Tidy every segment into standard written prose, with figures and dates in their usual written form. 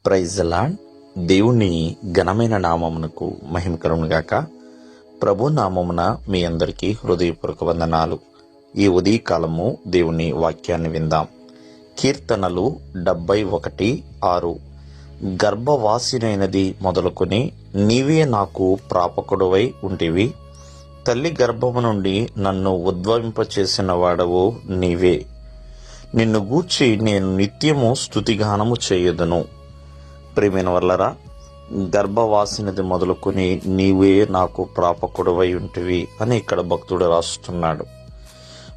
Praise the lord. దేవుని ఘనమైన నామమునకు మహిమ కలుగునుగాక. ప్రభు నామమున మీ అందరికీ హృదయపూర్వక వందనాలు. ఈ ఉదయకాలము దేవుని వాక్యాన్ని విందాం. కీర్తనలు 71:6. గర్భవాసినైనది మొదలుకొని నీవే నాకు ప్రాపకుడవై ఉంటివి. తల్లి గర్భము నుండి నన్ను ఉద్భవింపచేసిన వాడవు నీవే. నిన్ను గూర్చి నేను నిత్యము స్తుతిగానము చేయుదును. ప్రియమైన వల్లరా, గర్భవాసినది మొదలుకొని నీవే నాకు ప్రాపకుడవై ఉంటివి అని ఇక్కడ భక్తుడు రాస్తున్నాడు.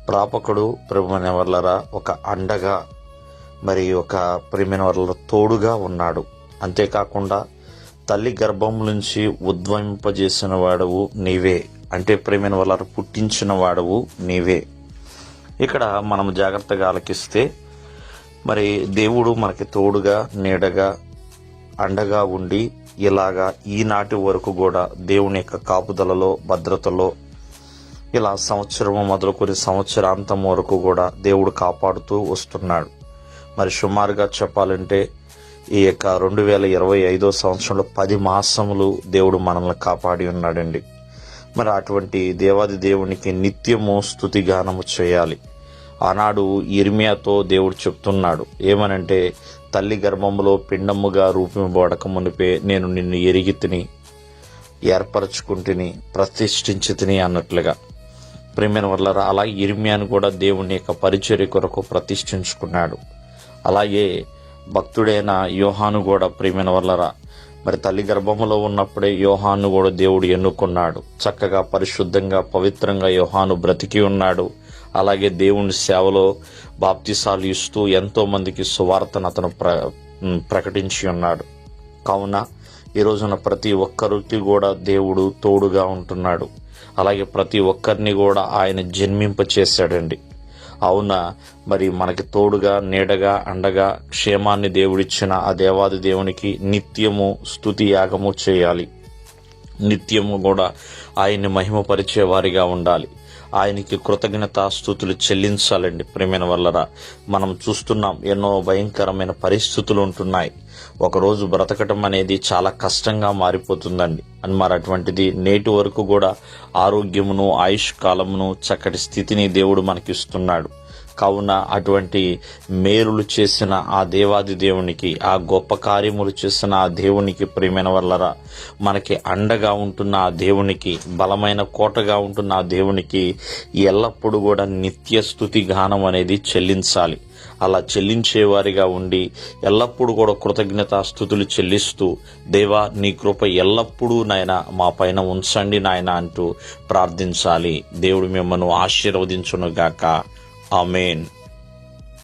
ప్రాపకుడు ప్రియమైన వల్లరా ఒక అండగా, మరి ఒక ప్రియమైన వల్ల తోడుగా ఉన్నాడు. అంతేకాకుండా తల్లి గర్భం నుంచి ఉద్భవింపజేసిన వాడవు నీవే, అంటే ప్రియమైన వల్ల పుట్టించిన వాడవు నీవే. ఇక్కడ మనం జాగ్రత్తగా ఆలకిస్తే మరి దేవుడు మనకి తోడుగా, నీడగా, అండగా ఉండి ఇలాగా ఈనాటి వరకు కూడా దేవుని యొక్క కాపుదలలో, భద్రతలో ఇలా సంవత్సరం మొదలుకొని సంవత్సరాంతం వరకు కూడా దేవుడు కాపాడుతూ వస్తున్నాడు. మరి సుమారుగా చెప్పాలంటే ఈ యొక్క 2025 సంవత్సరంలో 10 మాసములు దేవుడు మనల్ని కాపాడి ఉన్నాడండి. మరి అటువంటి దేవాది దేవునికి నిత్యము స్తుతిగానము చేయాలి. ఆనాడు ఇర్మియాతో దేవుడు చెప్తున్నాడు ఏమనంటే, తల్లి గర్భములో పిండముగా రూపింపబడక మునిపే నేను నిన్ను ఎరిగితిని, ఏర్పరచుకుంటుని, ప్రతిష్ఠించితిని అన్నట్లుగా. ప్రియమైన వల్లరా, అలా ఇర్మియాను కూడా దేవుని యొక్క పరిచర్య కొరకు ప్రతిష్ఠించుకున్నాడు. అలాగే భక్తుడైన యోహాను కూడా ప్రియమైన వల్లరా, మరి తల్లి గర్భములో ఉన్నప్పుడే యోహాను కూడా దేవుడు ఎన్నుకున్నాడు. చక్కగా పరిశుద్ధంగా పవిత్రంగా యోహాను బ్రతికి ఉన్నాడు. అలాగే దేవుని సేవలో బాప్తిసాలు ఇస్తూ ఎంతో మందికి సువార్తను అతను ప్రకటించి ఉన్నాడు. కావున ఈ రోజున ప్రతి ఒక్కరికి కూడా దేవుడు తోడుగా ఉంటున్నాడు. అలాగే ప్రతి ఒక్కరిని కూడా ఆయన జన్మింపచేశాడండి. అవునా, మరి మనకి తోడుగా, నీడగా, అండగా, క్షేమాన్ని దేవుడిచ్చిన ఆ దేవాది దేవునికి నిత్యము స్తుతి యాగము చేయాలి. నిత్యము కూడా ఆయన్ని మహిమపరిచే వారిగా ఉండాలి. ఆయనకి కృతజ్ఞతా స్తుతులు చెల్లించాలండి. ప్రియమైన వల్లరా, మనం చూస్తున్నాం ఎన్నో భయంకరమైన పరిస్థితులు ఉంటున్నాయి. ఒకరోజు బ్రతకటం అనేది చాలా కష్టంగా మారిపోతుందండి. అని మరి అటువంటిది నేటి వరకు కూడా ఆరోగ్యమును, ఆయుష్ కాలమును, చక్కటి స్థితిని దేవుడు మనకిస్తున్నాడు. కావున అటువంటి మేలులు చేసిన ఆ దేవాది దేవునికి, ఆ గొప్ప కార్యములు చేసిన ఆ దేవునికి, ప్రియమైన వల్లరా, మనకి అండగా ఉంటున్న ఆ దేవునికి, బలమైన కోటగా ఉంటున్న ఆ దేవునికి ఎల్లప్పుడూ కూడా నిత్య స్తుతి గానం అనేది చెల్లించాలి. అలా చెల్లించేవారిగా ఉండి ఎల్లప్పుడూ కూడా కృతజ్ఞతా స్తుతులు చెల్లిస్తూ, దేవా నీ కృప ఎల్లప్పుడూ నాయన మా పైన ఉంచండి నాయన అంటూ ప్రార్థించాలి. దేవుడు మిమ్మల్ని ఆశీర్వదించును గాక. ఆమేన్.